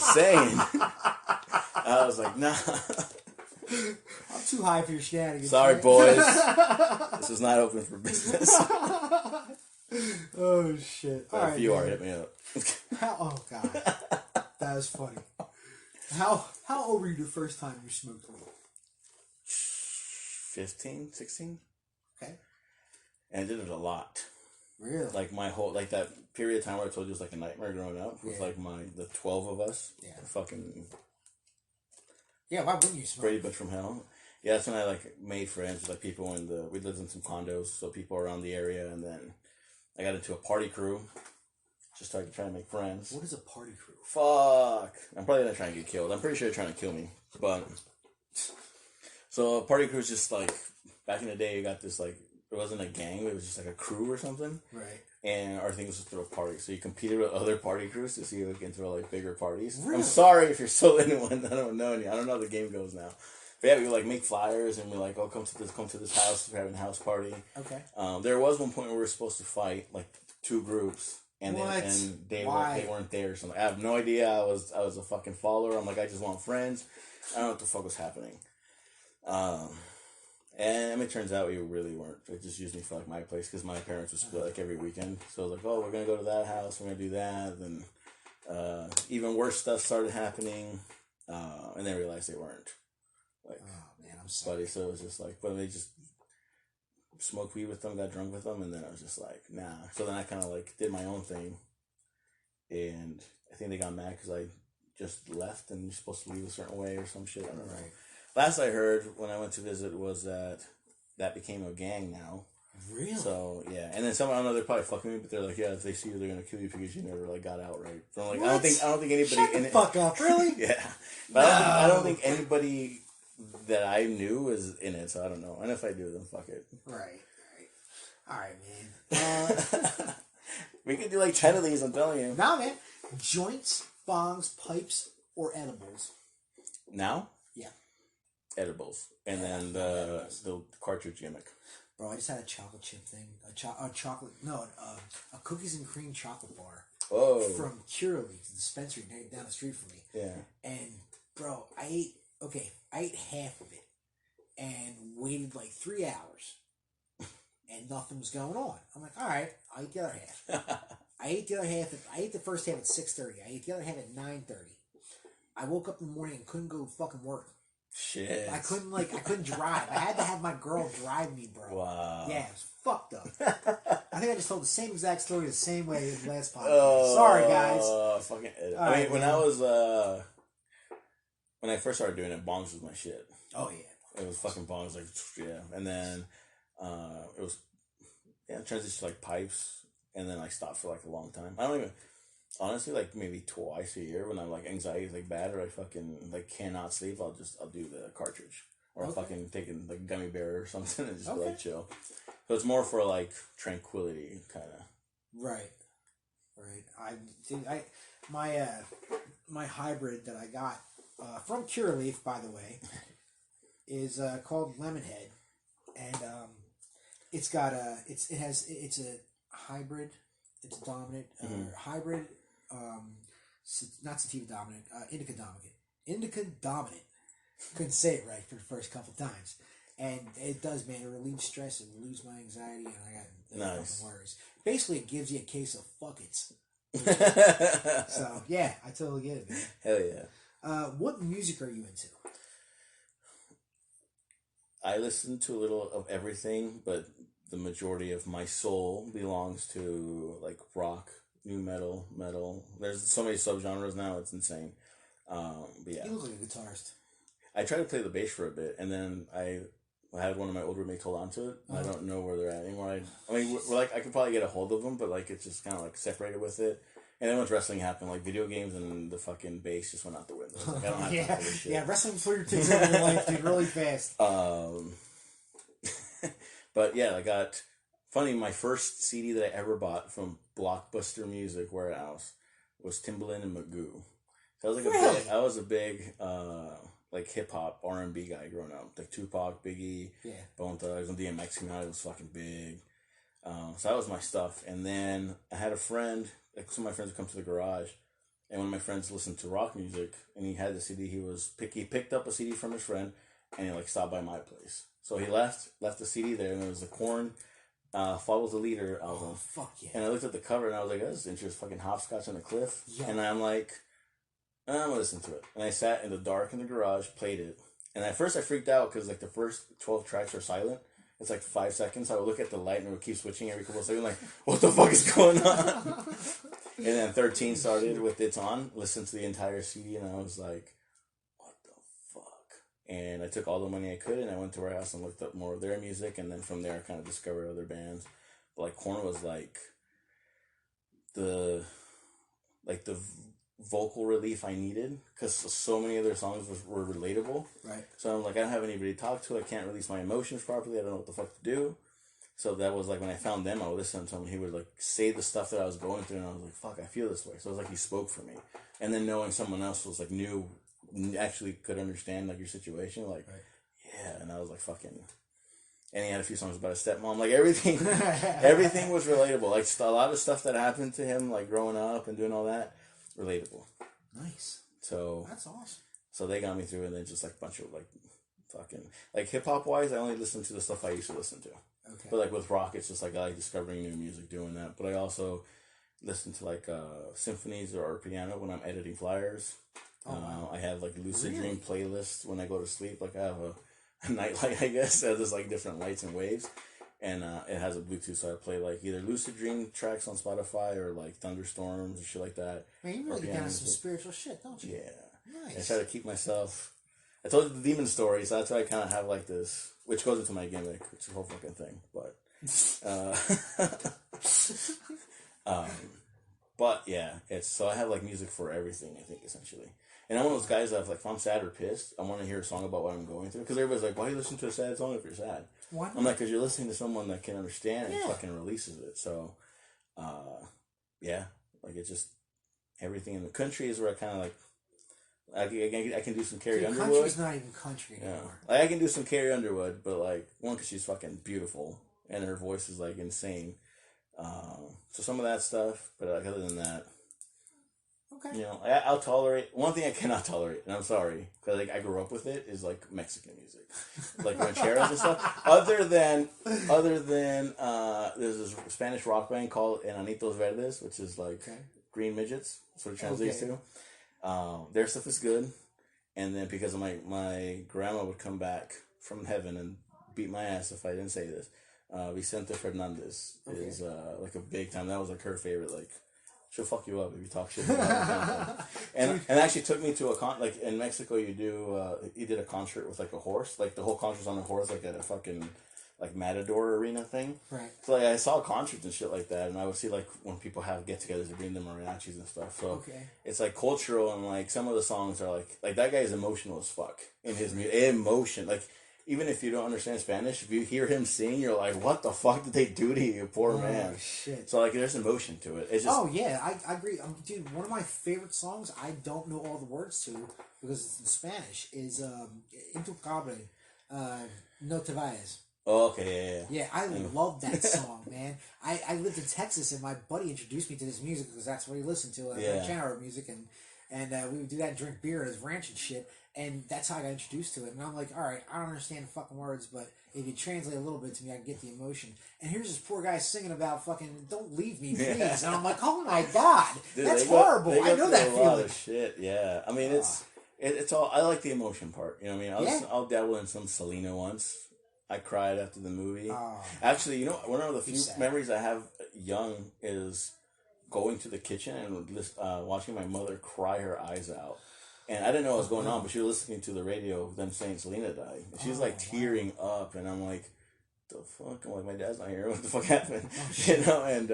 insane. I was like, nah. I'm too high for your shenanigans. Sorry, boys. This is not open for business. Oh, shit. All right, if you are, hit me up. Oh, God. That was funny. How old were you the first time you smoked weed? 15, 16. Okay. And I did it a lot. Really? Like my whole, like that period of time where I told you it was like a nightmare growing up with like the 12 of us. Yeah. Fucking. Yeah, why wouldn't you smoke? Brady Butch from Hell. Yeah, that's when I like made friends with like people we lived in some condos, so people around the area, and then I got into a party crew. Just started to try to make friends. What is a party crew? Fuck. I'm probably gonna try and get killed. I'm pretty sure they're trying to kill me. But so a party crew is just like back in the day you got this like it wasn't a gang, it was just like a crew or something. Right. And our thing was to throw parties. So you competed with other party crews to see who can throw like bigger parties. Really? I'm sorry if you're still in one. I don't know any. I don't know how the game goes now. But yeah, we would like make flyers and we're like, oh, come to this house. We're having a house party. Okay. There was one point where we were supposed to fight like two groups. And they weren't there. So I have no idea. I was a fucking follower. I'm like, I just want friends. I don't know what the fuck was happening. And it turns out we really weren't. They just used me for like my place because my parents would split like every weekend. So I was like, oh, we're gonna go to that house. We're gonna do that. Then even worse stuff started happening. And then I realized they weren't. Like, oh man, I'm sorry. Buddy, so it was just like, but they just smoked weed with them, got drunk with them, and then I was just like, nah. So then I kind of like did my own thing, and I think they got mad because I just left and you're supposed to leave a certain way or some shit. I don't know. Right. Last I heard when I went to visit was that became a gang now. Really? So yeah, and then I don't know, they're probably fucking me, but they're like, yeah, if they see you, they're gonna kill you because you never like got out right. So I'm like, what? I don't think anybody. Shut the fuck up, really? Yeah, but no. I don't think anybody that I knew is in it, so I don't know. And if I do, then fuck it. Right. All right, man. We could do like 10 of these, I'm telling you. Nah, man. Joints, bongs, pipes, or edibles? Now? Yeah. Edibles. And then the cartridge gimmick. Bro, I just had a chocolate chip thing. A cookies and cream chocolate bar. Oh. From Curaleaf, the dispensary down the street from me. Yeah. And, bro, I ate half of it and waited like 3 hours. And nothing was going on. I'm like, all right, I'll eat the other half. I ate the other half. I ate the first half at 6:30. I ate the other half at 9:30. I woke up in the morning and couldn't go fucking work. Shit. I couldn't drive. I had to have my girl drive me, bro. Wow. Yeah, it was fucked up. I think I just told the same exact story the same way as the last podcast. Sorry, guys. Fucking. Right, when I first started doing it, bongs was my shit. Oh yeah. It was fucking bongs, like yeah, and then. It was transitioned to like pipes, and then I stopped for like a long time. I don't even honestly like maybe twice a year when I'm like anxiety is like bad or I fucking like cannot sleep. I'll do the cartridge or I'll fucking take a like gummy bear or something and just be like chill. So it's more for like tranquility kind of. Right. My hybrid that I got from Curaleaf, by the way, is called Lemonhead, and it's a hybrid. It's a dominant hybrid. Not sativa dominant. Indica dominant. Indica dominant. Couldn't say it right for the first couple times, and it does, man. It relieves stress and relieves my anxiety, and I got nothing worries. Basically, it gives you a case of fuck it's. So yeah, I totally get it, man. Hell yeah. What music are you into? I listen to a little of everything, but the majority of my soul belongs to like rock, new metal. There's so many subgenres now; it's insane. But yeah, You look like a guitarist. I tried to play the bass for a bit, and then I had one of my old roommates hold on to it. I don't know where they're at anymore. I mean, we're like I could probably get a hold of them, but like it's just kind of like separated with it. And then once wrestling happened, like video games and the fucking bass just went out the window. Like, I don't have time for this shit. Yeah, wrestling before your takes over your life, dude, really fast. But yeah, I got funny. My first CD that I ever bought from Blockbuster Music Warehouse was Timbaland and Magoo. So I was a big like hip hop R&B guy growing up, like Tupac, Biggie, Bone Thugs, and DMX came out. It was fucking big. So that was my stuff. And then I had a friend. Like some of my friends would come to the garage, And one of my friends listened to rock music, and he had the CD. He picked up a CD from his friend, and he like stopped by my place. So he left the CD there, and it was the Korn Follow the Leader album. Oh, fuck yeah. And I looked at the cover, and I was like, "This is interesting, fucking hopscotch on the cliff." Yeah. And I'm like, I'm gonna listen to it. And I sat in the dark in the garage, played it. And at first I freaked out because like the first 12 tracks are silent. It's like 5 seconds. I would look at the light and it would keep switching every couple of seconds. Like, what the fuck is going on? And then 13 started with It's On. Listened to the entire CD and I was like, what the fuck? And I took all the money I could and I went to Warehouse and looked up more of their music. And then from there I kind of discovered other bands. But like Korn was like the vocal relief I needed because so many of their songs were relatable. Right. So I'm like, I don't have anybody to talk to. I can't release my emotions properly. I don't know what the fuck to do. So that was like when I found them, I would listen to him. He would like say the stuff that I was going through, and I was like, fuck, I feel this way. So it was like he spoke for me. And then knowing someone else was like actually could understand like your situation, like right. Yeah. And I was like, fucking. And he had a few songs about his stepmom. Like everything was relatable. Like a lot of stuff that happened to him, like growing up and doing all that. Relatable. Nice. So that's awesome. So they got me through, and then just like a bunch of like fucking like hip hop wise, I only listen to the stuff I used to listen to. Okay. But like with rock, it's just like I like discovering new music, doing that. But I also listen to like symphonies or piano when I'm editing flyers. Oh, wow. I have like Lucid Dream playlists when I go to sleep. Like I have a night light, I guess. It has this like different lights and waves. And it has a Bluetooth, so I play like either Lucid Dream tracks on Spotify or like thunderstorms or shit like that. Man, you really got some spiritual shit, don't you? Yeah. Nice. I try to keep myself. I told you the demon story, so that's why I kind of have like this, which goes into my gimmick, which is the whole fucking thing. But yeah, it's so I have like music for everything. I think essentially. And I'm one of those guys that, like, if I'm sad or pissed, I want to hear a song about what I'm going through. Because everybody's like, why do you listen to a sad song if you're sad? Why not? I'm like, because you're listening to someone that can understand and fucking releases it. So, yeah. Like, it's just everything in the country is where I kind of, like, I can do some Carrie Underwood. Country's not even country anymore. Yeah. Like, I can do some Carrie Underwood, but, like, one, because she's fucking beautiful. And her voice is, like, insane. So some of that stuff. But, like, other than that. Okay. You know, I'll tolerate. One thing I cannot tolerate, and I'm sorry, because like I grew up with it, is like Mexican music, like rancheros and stuff. Other than there's this Spanish rock band called Enanitos Verdes, which is like green midgets. That's what it translates to. Their stuff is good, and then because of my grandma would come back from heaven and beat my ass if I didn't say this. Vicente Fernandez is like a big time. That was like her favorite like. She'll fuck you up if you talk shit about it. And actually took me to a like in Mexico you did a concert with like a horse. Like the whole concert's on a horse like at a fucking like Matador arena thing. Right. So like I saw concerts and shit like that and I would see like when people have get togethers to bring them mariachis and stuff. So it's like cultural and like some of the songs are like that guy is emotional as fuck in his music. Emotion. Like even if you don't understand Spanish, if you hear him sing, you're like, what the fuck did they do to you, poor man? Shit. So, like, there's emotion to it. It's just, I agree. Dude, one of my favorite songs, I don't know all the words to, because it's in Spanish, is Intocable, No Te Vayas. Oh, okay, yeah. Yeah, I love that song, man. I lived in Texas, and my buddy introduced me to this music, because that's what he listened to, genre music, and we would do that and drink beer at his ranch and shit. And that's how I got introduced to it. And I'm like, all right, I don't understand the fucking words, but if you translate a little bit to me, I can get the emotion. And here's this poor guy singing about fucking, don't leave me, please. Yeah. And I'm like, oh my God, dude, that's horrible. I know that feeling. A lot of shit, yeah. I mean, it's all, I like the emotion part. You know what I mean? I'll dabble in some Selena once. I cried after the movie. Actually, you know, one of the few memories I have young is going to the kitchen and watching my mother cry her eyes out. And I didn't know what was going on, but she was listening to the radio of them saying Selena died. And she was like tearing up, and I'm like, the fuck? I'm like, my dad's not here. What the fuck happened? You know, and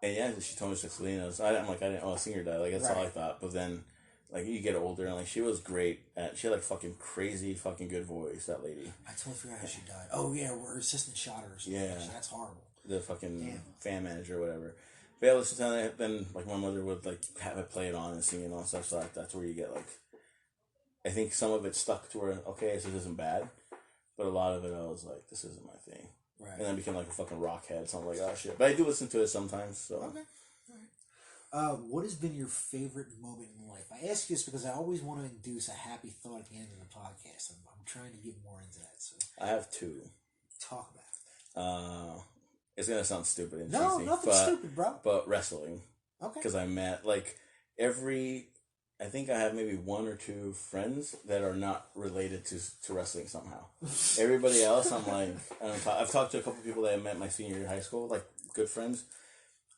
yeah, she told me it's Selena. So I'm like, I didn't know a singer died. Like, that's all I thought. But then, like, you get older, and like, she was great. She had like fucking crazy, fucking good voice, that lady. I totally forgot how she died. Oh, yeah, her assistant shot her or something. Yeah. That's horrible. The fucking fan manager or whatever. But yeah, listen to that. Then, like, my mother would, like, have it play it on and sing it and stuff. So that's where you get, like, I think some of it stuck to where, okay, so this isn't bad. But a lot of it, I was like, this isn't my thing. Right. And then I became, like, a fucking rock head. So I'm like, oh, shit. But I do listen to it sometimes, so. Okay. What has been your favorite moment in life? I ask you this because I always want to induce a happy thought at the end of the podcast. I'm trying to get more into that. So I have two. talk about it. It's gonna sound stupid and No, cheesy, nothing stupid, bro. but wrestling. Okay. Because I met like I think I have maybe one or two friends that are not related to wrestling somehow. Everybody else, I'm like, I've talked to a couple people that I met my senior year of high school, like good friends.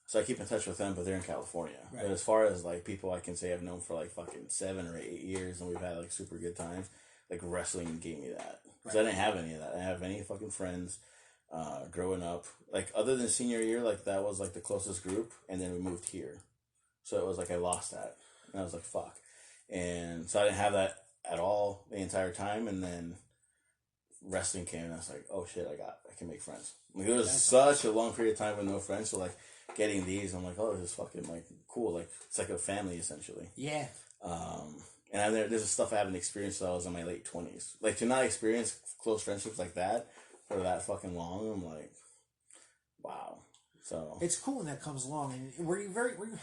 So I keep in touch with them, but they're in California. Right. But as far as like people I can say I've known for like fucking 7 or 8 years and we've had like super good times, like wrestling gave me that. Because I didn't have any of that. I didn't have any fucking friends growing up. Like other than senior year, like that was like the closest group, and then we moved here. So it was like I lost that. And I was like, fuck. And so I didn't have that at all the entire time. And then wrestling came, and I was like, oh shit, I can make friends. Like, it was such a long period of time with no friends. So like getting these, I'm like, oh, this is fucking like cool. Like it's like a family essentially. Yeah. And there's stuff I haven't experienced until I was in my late 20s. Like to not experience close friendships like that for that fucking long, I'm like, wow. So it's cool when that comes along. And were you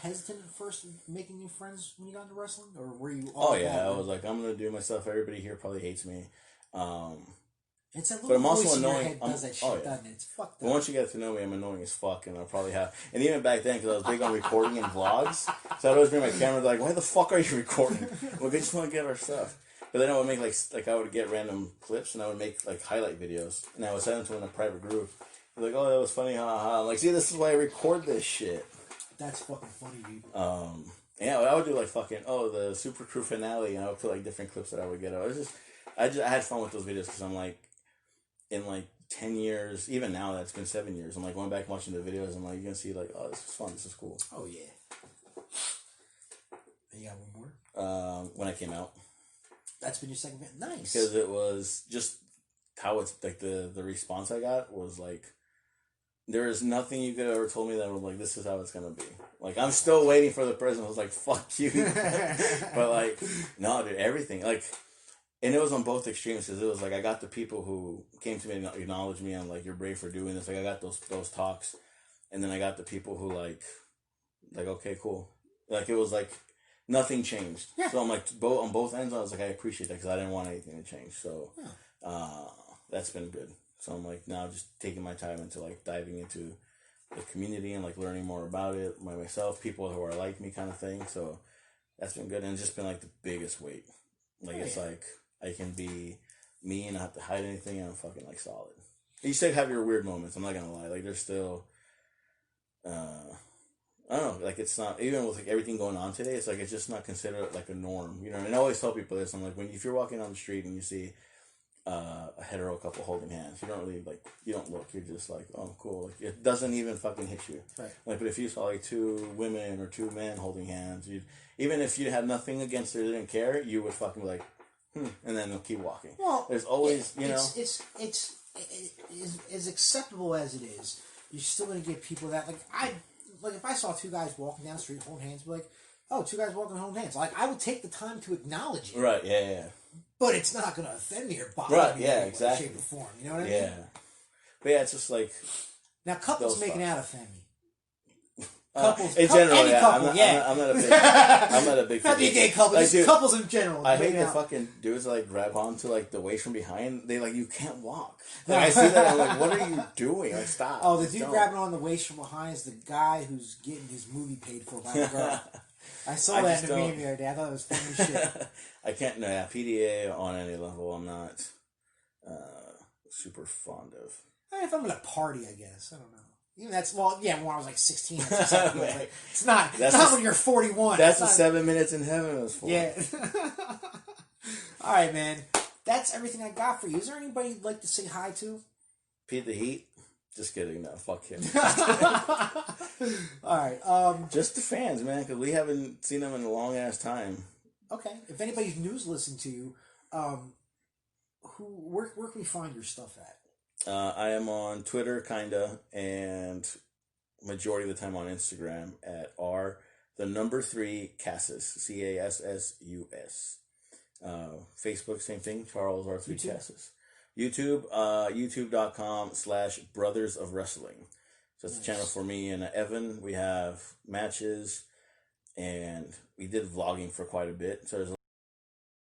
hesitant at first making new friends when you got into wrestling, or were you? Oh yeah, I was like, I'm gonna do my stuff. Everybody here probably hates me. It's a little but I'm also voice in your annoying. head does that shit, doesn't it? It's fucked up. But once you get to know me, I'm annoying as fuck, and I'll probably have. And even back then, because I was big on recording and vlogs, so I'd always bring my camera. Like, why the fuck are you recording? Well, we just want to get our stuff. But then I would make like I would get random clips, and I would make like highlight videos, and I would send them to them in a private group. They're like, oh, that was funny, ha. I'm like, see, this is why I record this shit. That's fucking funny, dude. Yeah, I would do like fucking the Super Crew finale, and I would put like different clips that I would get. I had fun with those videos because I'm like, in like 10 years, even now that's been 7 years, I'm like going back and watching the videos. I'm like, you're gonna see like, oh, this is fun, this is cool. Oh yeah. And you got one more? When I came out. That's been your second bit. Nice. Because it was just how it's like the response I got was like, there is nothing you could have ever told me that was like, this is how it's gonna be. Like, I'm still waiting for the president. I was like, fuck you. But like, no, dude, everything. Like, and it was on both extremes. Because it was like, I got the people who came to me and acknowledged me and like, you're brave for doing this. Like, I got those talks. And then I got the people who like, okay, cool. Like, it was like, nothing changed. Yeah. So I'm like, on both ends, I was like, I appreciate that because I didn't want anything to change. So that's been good. So I'm like, now just taking my time into like diving into the community and like learning more about it by myself, people who are like me kind of thing. So that's been good. And it's just been like the biggest weight. Like, it's like, I can be me and not have to hide anything, and I'm fucking like solid. You still have your weird moments, I'm not gonna lie. Like, there's still, I don't know, like, it's not, even with like everything going on today, it's like, it's just not considered like a norm, you know. And I always tell people this, I'm like, if you're walking on the street and you see a hetero couple holding hands, you don't really like, you don't look, you're just like, oh, cool. Like, it doesn't even fucking hit you. Right. Like, but if you saw like 2 women or 2 men holding hands, even if you had nothing against it, didn't care, you would fucking be like, and then they'll keep walking. Well, there's always, it's as acceptable as it is. You're still gonna get people that like if I saw 2 guys walking down the street holding hands, I'd be like, oh, 2 guys walking holding hands. Like, I would take the time to acknowledge it. Right. Yeah. But it's not gonna offend me or bother me in any way, shape, or form. You know what I mean? Yeah. But yeah, it's just like, now couples making out offend me. Couples in general, any couple, I'm not a big fan. Not the gay couple, like, just couples in general. I hate the fucking dudes that like grab onto like the waist from behind. They like, you can't walk. Like, I see that, I'm like, what are you doing? Like, stop. Oh, the dude grabbing on the waist from behind is the guy who's getting his movie paid for by the girl. I saw that in the meme the other day. I thought it was funny as shit. I can't. No, yeah, PDA on any level, I'm not super fond of. If I'm at a party, I guess. I don't know. Even when I was like 16. Like, it's not when you're 41. That's the 7 minutes in heaven was for. Yeah. All right, man. That's everything I got for you. Is there anybody you'd like to say hi to? Pete the Heat? Just kidding. No, fuck him. All right. Just the fans, man, because we haven't seen them in a long ass time. Okay. If anybody's news listened to you, where can we find your stuff at? I am on Twitter, kinda, and majority of the time on Instagram at R3 Cassis, Cassus. Facebook, same thing, Charles R3 Cassis. YouTube, youtube.com/Brothers of Wrestling. So that's a channel for me and Evan. We have matches. and we did vlogging for quite a bit. So there's